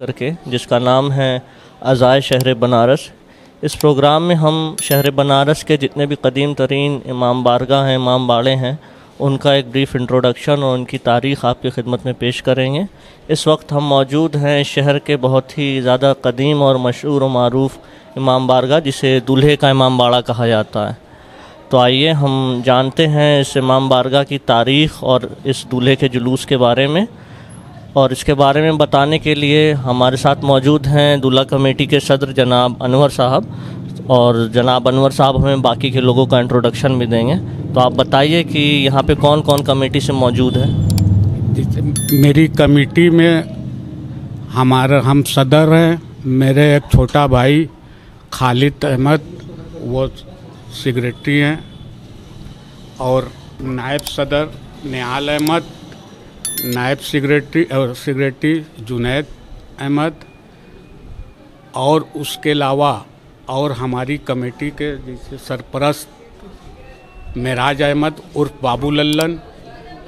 करके, जिसका नाम है अज़ाए शहर बनारस। इस प्रोग्राम में हम शहर बनारस के जितने भी कदीम तरीन इमाम बारगाह हैं, इमाम बाड़े हैं, उनका एक ब्रीफ इंट्रोडक्शन और उनकी तारीख़ आपकी खिदमत में पेश करेंगे। इस वक्त हम मौजूद हैं शहर के बहुत ही ज़्यादा कदीम और मशहूर व मारूफ़ इमाम बारगाह, जिसे दूल्हे का इमाम बाड़ा कहा जाता है। तो आइए हम जानते हैं इस इमाम बारगाह की तारीख़ और इस दूल्हे के जुलूस के बारे में। और इसके बारे में बताने के लिए हमारे साथ मौजूद हैं दूल्हा कमेटी के सदर जनाब अनवर साहब, और जनाब अनवर साहब हमें बाकी के लोगों का इंट्रोडक्शन भी देंगे। तो आप बताइए कि यहाँ पे कौन कौन कमेटी से मौजूद है। मेरी कमेटी में हम सदर हैं, मेरे एक छोटा भाई खालिद अहमद वो सेक्रेटरी हैं, और नायब सदर निहाल अहमद, नायब सेक्रेटरी जुनैद अहमद, और उसके अलावा और हमारी कमेटी के जैसे सरपरस्त मेराज अहमद उर्फ बाबू लल्लन,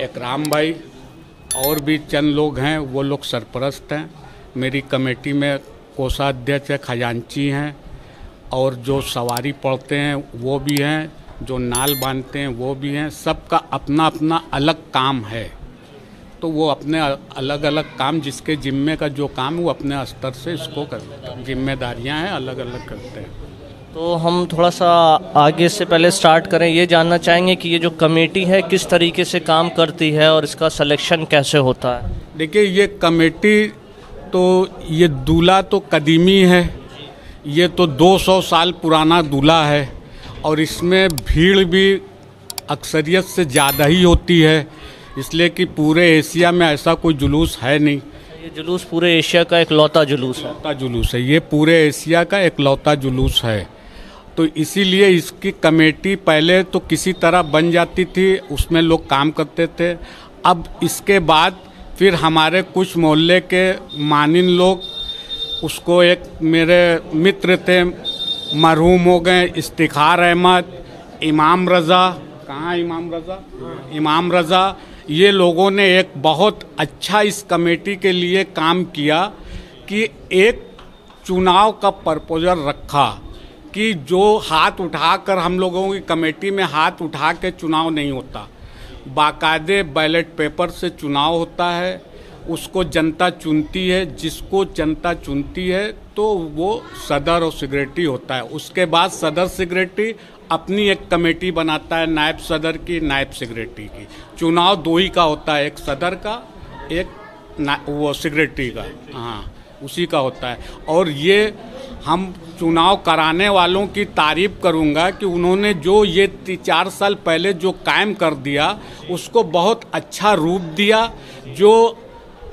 इकराम भाई, और भी चंद लोग हैं, वो लोग सरपरस्त हैं। मेरी कमेटी में कोषाध्यक्ष है, खजांची हैं, और जो सवारी पढ़ते हैं वो भी हैं, जो नाल बांधते हैं वो भी हैं। सबका अपना अपना अलग काम है, तो वो अपने अलग अलग काम, जिसके जिम्मे का जो काम है वो अपने स्तर से इसको करते हैं, जिम्मेदारियां हैं अलग अलग करते हैं। तो हम थोड़ा सा आगे से पहले स्टार्ट करें, ये जानना चाहेंगे कि ये जो कमेटी है किस तरीके से काम करती है और इसका सिलेक्शन कैसे होता है। देखिए, ये कमेटी तो ये दूल्हा तो कदीमी है, ये तो 200 साल पुराना दूल्हा है, और इसमें भीड़ भी अक्सरियत से ज़्यादा ही होती है, इसलिए कि पूरे एशिया में ऐसा कोई जुलूस है नहीं। ये जुलूस पूरे एशिया का इकलौता जुलूस है। इकलौता जुलूस है, ये पूरे एशिया का इकलौता जुलूस है। तो इसीलिए इसकी कमेटी पहले तो किसी तरह बन जाती थी, उसमें लोग काम करते थे। अब इसके बाद फिर हमारे कुछ मोहल्ले के मानिन लोग, उसको एक मेरे मित्र थे, मरहूम हो गए, इफ्तिखार अहमद, इमाम रज़ा, कहाँ इमाम रज़ा, इमाम रज़ा, ये लोगों ने एक बहुत अच्छा इस कमेटी के लिए काम किया कि एक चुनाव का प्रपोजल रखा कि जो हाथ उठाकर, हम लोगों की कमेटी में हाथ उठा के चुनाव नहीं होता, बाकायदे बैलेट पेपर से चुनाव होता है, उसको जनता चुनती है, जिसको जनता चुनती है तो वो सदर और सेक्रेटरी होता है। उसके बाद सदर सेक्रेटरी अपनी एक कमेटी बनाता है, नायब सदर की, नायब सेक्रेटरी की। चुनाव दो ही का होता है, एक सदर का, एक वो सेक्रेटरी का, हाँ उसी का होता है। और ये हम चुनाव कराने वालों की तारीफ करूंगा कि उन्होंने जो ये 4 साल पहले जो कायम कर दिया, उसको बहुत अच्छा रूप दिया। जो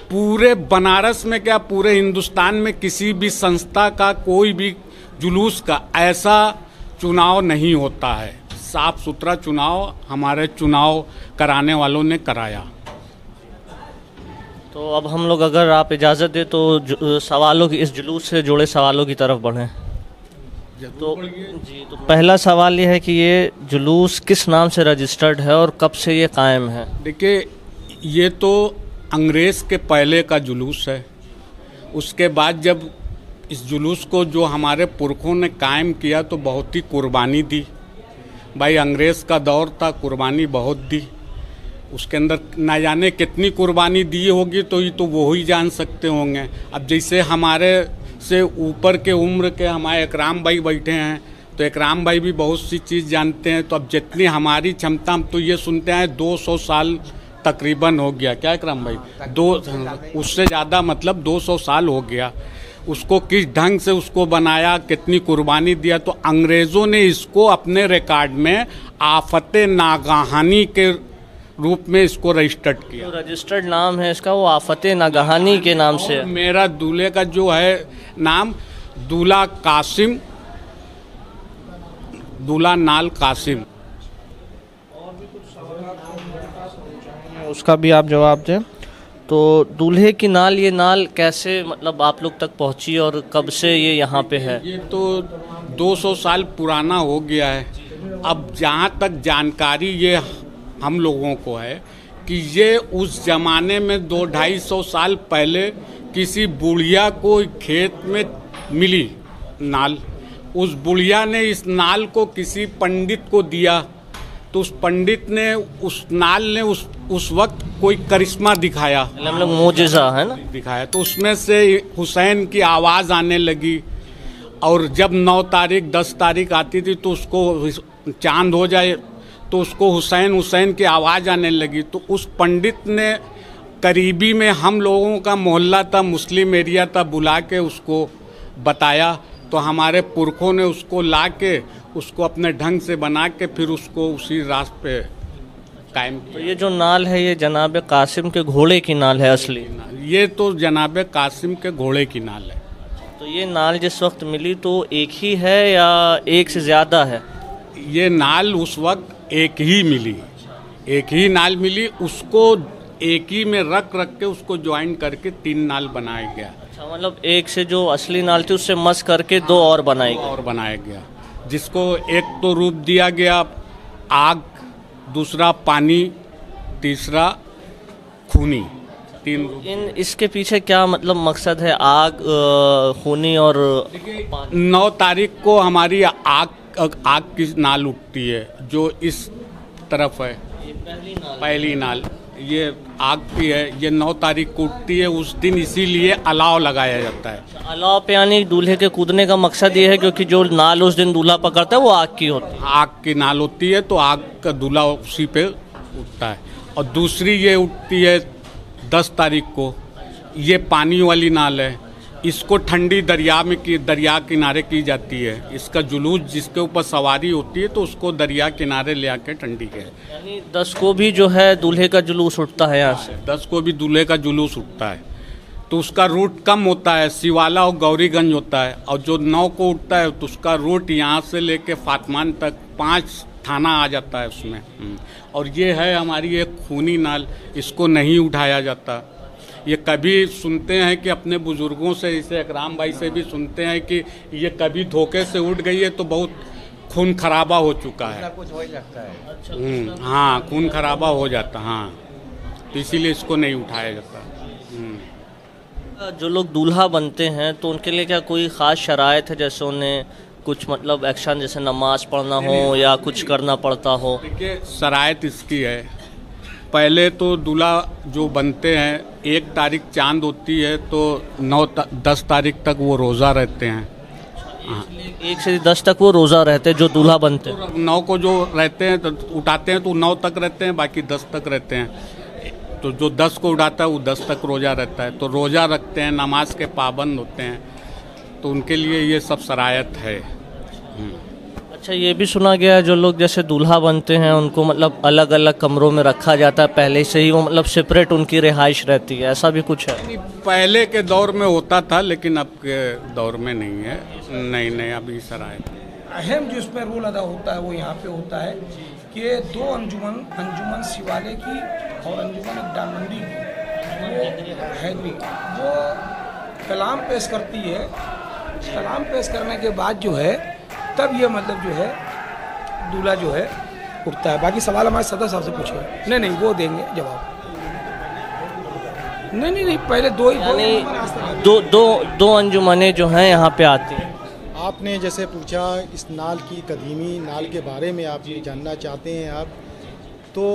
पूरे बनारस में क्या, पूरे हिंदुस्तान में किसी भी संस्था का, कोई भी जुलूस का ऐसा चुनाव नहीं होता है। साफ सुथरा चुनाव हमारे चुनाव कराने वालों ने कराया। तो अब हम लोग, अगर आप इजाज़त दें तो सवालों की, इस जुलूस से जुड़े सवालों की तरफ बढ़ें। तो जी, तो पहला सवाल ये है कि ये जुलूस किस नाम से रजिस्टर्ड है और कब से ये कायम है। देखिए, ये तो अंग्रेज़ के पहले का जुलूस है। उसके बाद जब इस जुलूस को जो हमारे पुरखों ने कायम किया तो बहुत ही कुर्बानी दी। भाई, अंग्रेज़ का दौर था, कुर्बानी बहुत दी। उसके अंदर ना जाने कितनी कुर्बानी दी होगी, तो ये तो वो ही जान सकते होंगे। अब जैसे हमारे से ऊपर के उम्र के हमारे इकराम भाई बैठे हैं, तो इकराम भाई भी बहुत सी चीज़ जानते हैं। तो अब जितनी हमारी क्षमता, हम तो ये सुनते हैं 200 साल तकरीबन हो गया, क्या इकराम भाई, उससे ज़्यादा, मतलब 200 साल हो गया। उसको किस ढंग से उसको बनाया, कितनी कुर्बानी दिया, तो अंग्रेज़ों ने इसको अपने रिकॉर्ड में आफते नागहानी के रूप में इसको रजिस्टर्ड किया। तो रजिस्टर्ड नाम है इसका, वो आफते नागहानी के नाम से। मेरा दूल्हे का जो है नाम दूल्हा कासिम, दूल्हा नाल कासिम। उसका भी आप जवाब दें। तो दूल्हे की नाल, ये नाल कैसे, मतलब आप लोग तक पहुंची और कब से ये यहाँ पे है। ये तो 200 साल पुराना हो गया है। अब जहाँ तक जानकारी ये हम लोगों को है कि ये उस ज़माने में 200-250 साल पहले किसी बुढ़िया को खेत में मिली नाल, उस बुढ़िया ने इस नाल को किसी पंडित को दिया, तो उस पंडित ने उस नाल ने उस वक्त कोई करिश्मा दिखाया, हम लोग मोजिज़ा है ना, दिखाया। तो उसमें से हुसैन की आवाज़ आने लगी। और जब 9 तारीख 10 तारीख आती थी तो उसको चांद हो जाए तो उसको हुसैन हुसैन की आवाज़ आने लगी। तो उस पंडित ने करीबी में हम लोगों का मोहल्ला था, मुस्लिम एरिया था, बुला के उसको बताया। तो हमारे पुरखों ने उसको ला के उसको अपने ढंग से बना के फिर उसको उसी रास्ते पे कायम किया। तो ये जो नाल है ये जनाब कासिम के घोड़े की नाल है असली? ये तो जनाब कासिम के घोड़े की नाल है। तो ये नाल जिस वक्त मिली तो एक ही है या एक से ज़्यादा है? ये नाल उस वक्त एक ही मिली, एक ही नाल मिली। उसको एक ही में रख के उसको ज्वाइन करके 3 नाल बनाया गया। अच्छा, मतलब एक से जो असली नाल थी उससे मस करके 2 और बनाया गया, जिसको एक तो रूप दिया गया आग, दूसरा पानी, तीसरा खूनी, 3 रूप। इसके पीछे क्या मतलब मकसद है? आग, खूनी और 9 तारीख को हमारी आग की नाल उठती है जो इस तरफ है, पहली नाल ये आग की है। ये 9 तारीख को उठती है। उस दिन इसीलिए अलाव लगाया जाता है। अलाव पे यानी दूल्हे के कूदने का मकसद ये है क्योंकि जो नाल उस दिन दूल्हा पकड़ता है वो आग की होती है। आग की नाल होती है तो आग का दूल्हा उसी पे उठता है। और दूसरी ये उठती है 10 तारीख को, ये पानी वाली नाल है। इसको ठंडी दरिया किनारे की जाती है। इसका जुलूस जिसके ऊपर सवारी होती है तो उसको दरिया किनारे ले आके ठंडी के, यानी 10 को भी जो है दूल्हे का जुलूस उठता है यहाँ से? 10 को भी दूल्हे का जुलूस उठता है। तो उसका रूट कम होता है, सिवाला और गौरीगंज होता है। और जो 9 को उठता है तो उसका रूट यहाँ से लेके फातमान तक 5 थाना आ जाता है उसमें। और ये है हमारी एक खूनी नाल, इसको नहीं उठाया जाता। ये कभी सुनते हैं कि अपने बुजुर्गों से, जैसे अकराम भाई से भी सुनते हैं कि ये कभी धोखे से उठ गई है तो बहुत खून खराबा हो चुका है, कुछ हो जाता है। हाँ, खून खराबा हो जाता, हाँ, तो इसीलिए इसको नहीं उठाया जाता। जो लोग दूल्हा बनते हैं तो उनके लिए क्या कोई ख़ास शराइत है, जैसे उन्हें कुछ मतलब एक्शन, जैसे नमाज पढ़ना हो या कुछ करना पड़ता हो? देखिए, शराइत इसकी है, पहले तो दूल्हा जो बनते हैं 1 तारीख चांद होती है तो 10 तारीख तक वो रोज़ा रहते हैं। 1 से 10 तक वो रोज़ा रहते हैं जो दूल्हा बनते हैं। 9 को जो रहते हैं तो उठाते हैं तो 9 तक रहते हैं, बाकी 10 तक रहते हैं। तो जो 10 को उठाता है वो 10 तक रोज़ा रहता है। तो रोज़ा रखते हैं, नमाज के पाबंद होते हैं, तो उनके लिए ये सब शरायत है। अच्छा, ये भी सुना गया है जो लोग जैसे दूल्हा बनते हैं उनको मतलब अलग अलग कमरों में रखा जाता है, पहले से ही वो मतलब सेपरेट उनकी रिहाइश रहती है, ऐसा भी कुछ है? पहले के दौर में होता था लेकिन अब के दौर में नहीं है। नहीं, अभी शरायत। अहम जो इसमें रोल अदा होता है वो यहाँ पे होता है कि 2 अंजुमन शिवालय की और अंजुमन डालमंडी की, वो हैदरी, वो कलाम पेश करती है। कलाम पेश करने के बाद जो है तब ये मतलब जो है दूल्हा जो है उठता है। बाकी सवाल हमारे सदर साहब से पूछिए। नहीं, वो देंगे जवाब। नहीं, पहले 2 ही, यानी दो अंजुमने जो हैं यहाँ पे आती हैं। आपने जैसे पूछा इस नाल की कदीमी नाल के बारे में आप ये जानना चाहते हैं आप, तो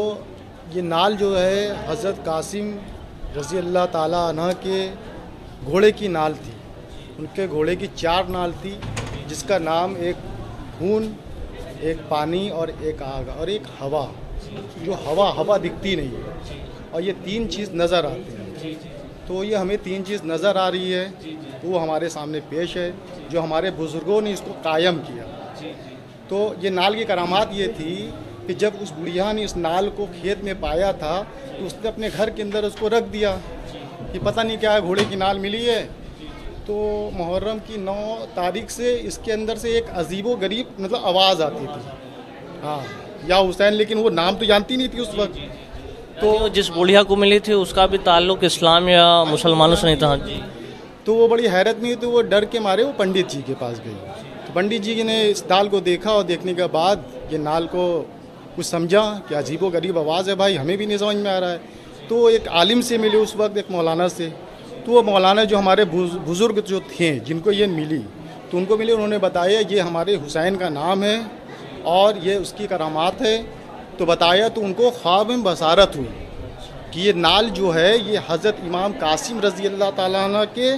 ये नाल जो है हज़रत कासिम रज़ी अल्लाह ताला अन्हु के घोड़े की नाल थी। उनके घोड़े की 4 नाल थी, जिसका नाम एक खून, एक पानी और एक आग और एक हवा। जो हवा दिखती नहीं है और ये 3 चीज़ नज़र आती हैं। तो ये हमें 3 चीज़ नज़र आ रही है तो वो हमारे सामने पेश है, जो हमारे बुज़ुर्गों ने इसको कायम किया। तो ये नाल की करामात ये थी कि जब उस बुढ़िया ने इस नाल को खेत में पाया था तो उसने अपने घर के अंदर उसको रख दिया कि पता नहीं क्या है, घोड़े की नाल मिली है। तो मुहर्रम की 9 तारीख से इसके अंदर से एक अजीबो गरीब मतलब आवाज़ आती थी, हाँ, या हुसैन, लेकिन वो नाम तो जानती नहीं थी उस वक्त। तो जिस बुढ़िया को मिली थी उसका भी ताल्लुक इस्लाम या मुसलमानों से नहीं था जी? तो वो बड़ी हैरत में, तो वो डर के मारे वो पंडित जी के पास गई। तो पंडित जी ने इस नाल को देखा और देखने के बाद ये नाल को कुछ समझा कि अजीबो गरीब आवाज़ है भाई, हमें भी नहीं समझ में आ रहा है। तो एक आलिम से मिले उस वक्त, एक मौलाना से। तो वो मौलाना जो हमारे बुज़ुर्ग जो थे जिनको ये मिली, तो उनको मिली, उन्होंने बताया ये हमारे हुसैन का नाम है और ये उसकी करामात है। तो बताया तो उनको ख्वाब में बसारत हुई कि ये नाल जो है ये हज़रत इमाम कासिम रज़ी अल्लाह ताला अन्हु के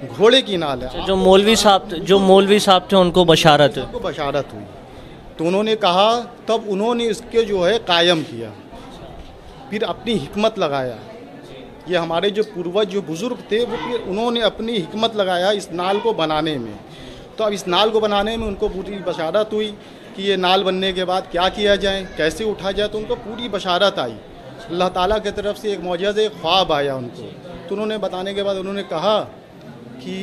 घोड़े की नाल है। जो मौलवी साहब थे उनको बशारत हुई। तो उन्होंने कहा, तब उन्होंने इसके जो है कायम किया, फिर अपनी हिकमत लगाया। ये हमारे जो पूर्वज जो बुज़ुर्ग थे वो फिर उन्होंने अपनी हिकमत लगाया इस नाल को बनाने में। तो अब इस नाल को बनाने में उनको पूरी बशारत हुई कि ये नाल बनने के बाद क्या किया जाए, कैसे उठा जाए। तो उनको पूरी बशारत आई, अल्लाह ताला की तरफ से एक मौजज़ा ख्वाब आया उनको। तो उन्होंने बताने के बाद उन्होंने कहा कि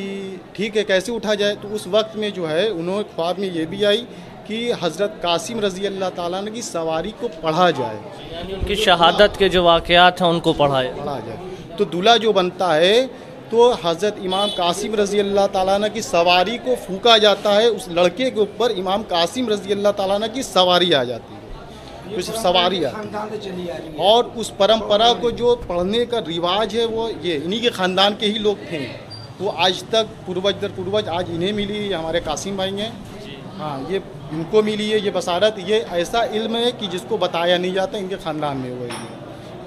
ठीक है, कैसे उठा जाए। तो उस वक्त में जो है उन्होंने ख्वाब में ये भी आई कि हज़रत कासिम रज़ी अल्लाह ताला अन्हु की सवारी को पढ़ा जाए, यानी उनकी शहादत के जो वाक़यात हैं उनको पढ़ा जाए। तो दूल्हा जो बनता है तो हज़रत इमाम कासिम रज़ी अल्लाह ताला अन्हु की सवारी को फूका जाता है, उस लड़के के ऊपर इमाम कासिम रज़ी अल्लाह ताला अन्हु की सवारी आ जाती है, तो सिर्फ सवारी आती है। और उस परंपरा को जो पढ़ने का रिवाज है वो ये इन्हीं के ख़ानदान के ही लोग थे, वो आज तक पूर्वज दर पूर्वज आज इन्हें मिली। ये हमारे कासिम भाई हैं, हाँ, ये इनको मिली है ये बसारत। ये ऐसा इल्म है कि जिसको बताया नहीं जाता, इनके ख़ानदान में हुआ है।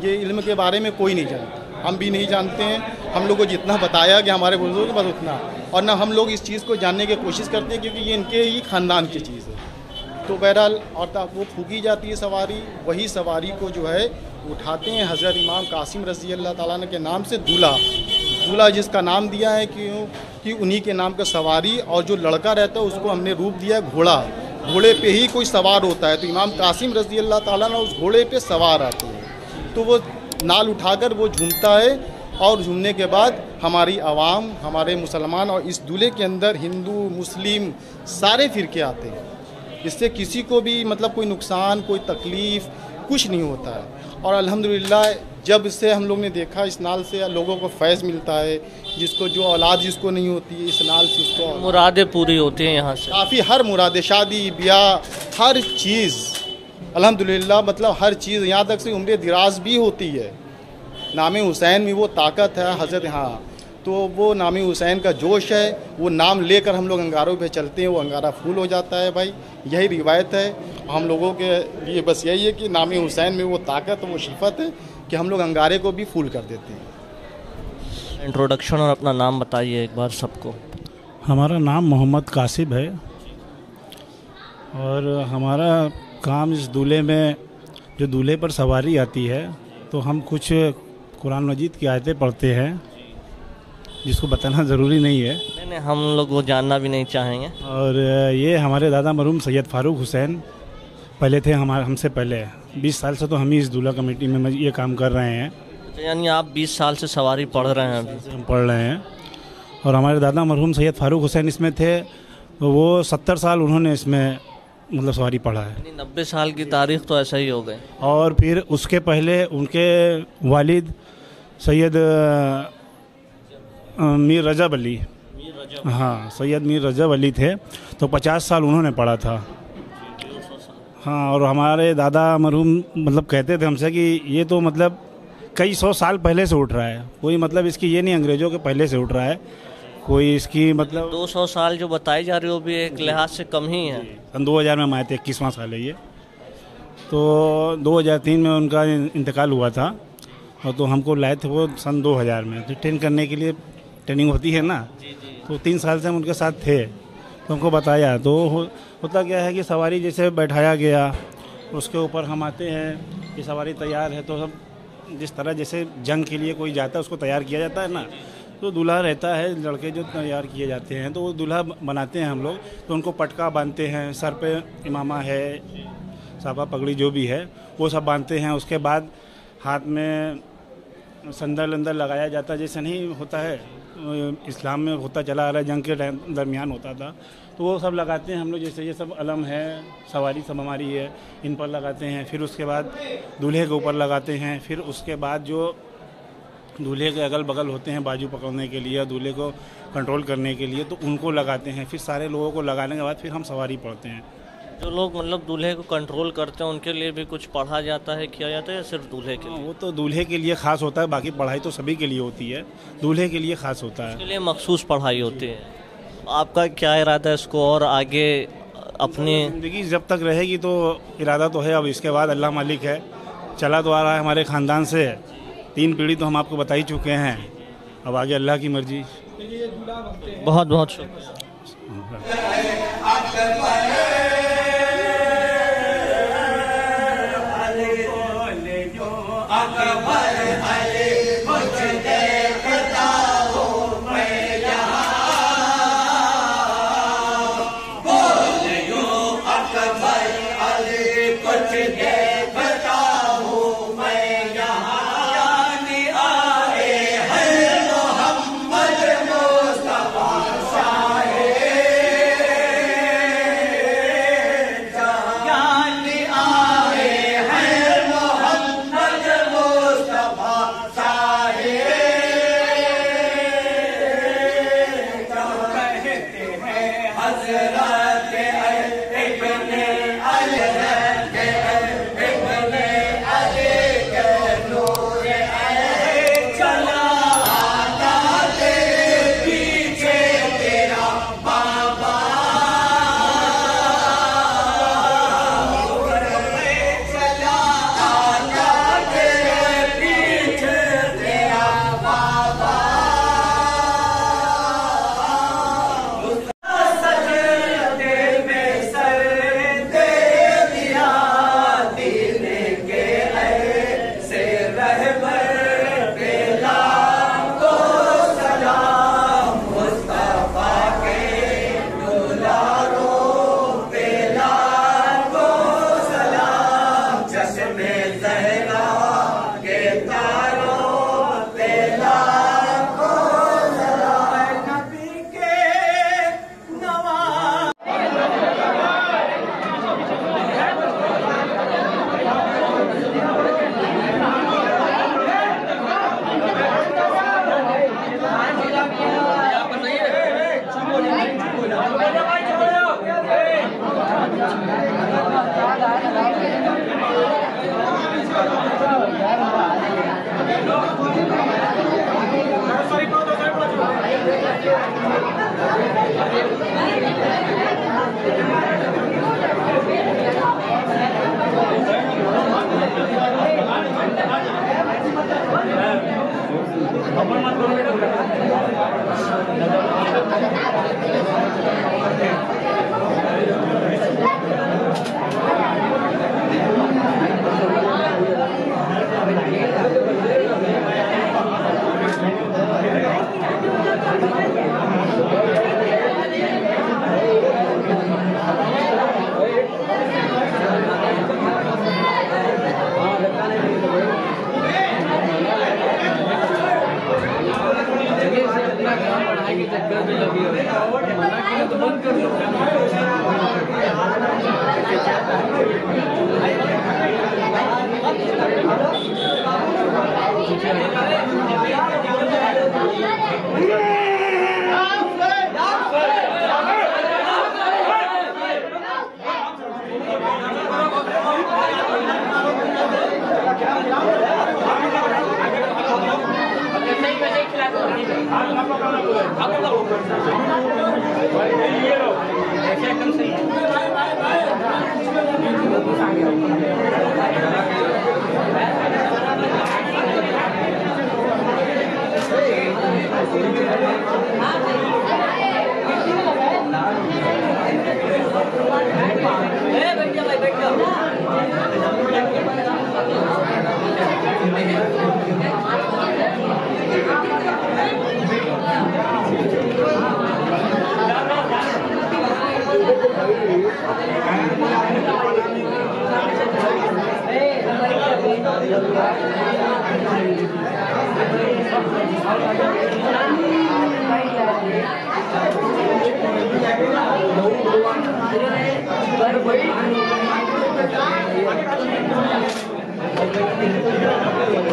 ये इल्म के बारे में कोई नहीं जानता, हम भी नहीं जानते हैं। हम लोग को जितना बताया कि हमारे बुजुर्ग बस उतना, और ना हम लोग इस चीज़ को जानने की कोशिश करते हैं क्योंकि ये इनके ही ख़ानदान की चीज़ है। तो बहरहाल और तब वो फूकी जाती है सवारी, वही सवारी को जो है उठाते हैं हज़रत इमाम कासिम रज़ी अल्लाह ताला अन्हु के नाम से दूल्हा जिसका नाम दिया है कि उन्हीं के नाम का सवारी। और जो लड़का रहता है उसको हमने रूप दिया है घोड़े पे ही कोई सवार होता है, तो इमाम कासिम रज़ी अल्लाह ताला अन्हु उस घोड़े पे सवार आते हैं। तो वो नाल उठाकर वो झूमता है, और झूमने के बाद हमारी आवाम, हमारे मुसलमान और इस दूल्हे के अंदर हिंदू मुस्लिम सारे फ़िरके आते हैं, जिससे किसी को भी मतलब कोई नुकसान, कोई तकलीफ़ कुछ नहीं होता है। और अल्हम्दुलिल्लाह जब से हम लोग ने देखा इस नाल से लोगों को फैज़ मिलता है, जिसको जो औलाद जिसको नहीं होती है इस नाल से उसको मुरादें पूरी होती हैं यहाँ से काफ़ी, हर मुरादें, शादी ब्याह हर चीज़ अल्हम्दुलिल्लाह, मतलब हर चीज़, यहाँ तक से उम्र दराज भी होती है। नाम हुसैन में वो ताकत है हज़रत, हाँ, तो वो नाम हुसैन का जोश है, वो नाम लेकर हम लोग अंगारों पे चलते हैं, वो अंगारा फूल हो जाता है भाई, यही रिवायत है। हम लोगों के लिए बस यही है कि नाम हुसैन में वो ताकत, वो शिफत है कि हम लोग अंगारे को भी फूल कर देते हैं। इंट्रोडक्शन और अपना नाम बताइए एक बार सबको। हमारा नाम मोहम्मद कासिब है और हमारा काम इस दूल्हे में, जो दूल्हे पर सवारी आती है तो हम कुछ कुरान मजीद की आयतें पढ़ते हैं, जिसको बताना ज़रूरी नहीं है। नहीं, हम लोग वो जानना भी नहीं चाहेंगे। और ये हमारे दादा मरहूम सैयद फारूक हुसैन पहले थे, हमसे पहले 20 साल से तो हम ही इस दूल्हा कमेटी में ये काम कर रहे हैं। यानी आप 20 साल से सवारी पढ़ रहे हैं? अभी हम पढ़ रहे हैं। और हमारे दादा मरहूम सैयद फारूक हुसैन इसमें थे, तो वो 70 साल उन्होंने इसमें मतलब सवारी पढ़ा है। 90 साल की तारीख तो ऐसा ही हो गए। और फिर उसके पहले उनके वालिद सैयद मीर रजब अली, हाँ, सैयद मीर रजब अली थे, तो 50 साल उन्होंने पढ़ा था। हाँ, और हमारे दादा मरहूम मतलब कहते थे हमसे कि ये तो मतलब कई 100 साल पहले से उठ रहा है, कोई मतलब इसकी ये नहीं अंग्रेज़ों के पहले से उठ रहा है, कोई इसकी मतलब 200 साल जो बताई जा रही है वो भी एक लिहाज से कम ही है। सन 2000 में हम आए थे, 21वां साल है ये, तो 2003 में उनका इंतकाल हुआ था, और तो हमको लाए थे वो सन 2000 में। तो ट्रेन करने के लिए ट्रेनिंग होती है ना, तो 3 साल से हम उनके साथ थे, तो हमको बताया। तो होता क्या है कि सवारी जैसे बैठाया गया, उसके ऊपर हम आते हैं, ये सवारी तैयार है, तो सब जिस तरह जैसे जंग के लिए कोई जाता है उसको तैयार किया जाता है ना, तो दूल्हा रहता है, लड़के जो तैयार किए जाते हैं तो वो दूल्हा बनाते हैं हम लोग। तो उनको पटका बांधते हैं, सर पे इमामा है, साफा पगड़ी जो भी है वो सब बांधते हैं। उसके बाद हाथ में संदल अंदर लगाया जाता है, जैसे नहीं होता है इस्लाम में होता चला आ रहा है, जंग के दरमियान होता था, तो वो सब लगाते हैं हम लोग। जैसे ये सब अलम है, सवारी सब हमारी है, इन पर लगाते हैं। फिर उसके बाद दूल्हे के ऊपर लगाते हैं। फिर उसके बाद जो दूल्हे के अगल बगल होते हैं बाजू पकड़ने के लिए, दूल्हे को कंट्रोल करने के लिए, तो उनको लगाते हैं। फिर सारे लोगों को लगाने के बाद फिर हम सवारी पढ़ते हैं। जो लोग मतलब दूल्हे को कंट्रोल करते हैं उनके लिए भी कुछ पढ़ा जाता है, किया जाता है, या सिर्फ दूल्हे के लिए? वो तो दूल्हे के लिए खास होता है, बाकी पढ़ाई तो सभी के लिए होती है, दूल्हे के लिए खास होता है। उसके लिए मखसूस पढ़ाई होती है। आपका क्या इरादा है इसको और आगे अपनी ज़िंदगी जब तक रहेगी तो इरादा तो है, अब इसके बाद अल्लाह मालिक है, चला तो आ रहा है हमारे ख़ानदान से, 3 पीढ़ी तो हम आपको बता ही चुके हैं, अब आगे अल्लाह की मर्जी। बहुत बहुत शुक्रिया।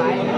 Thank you.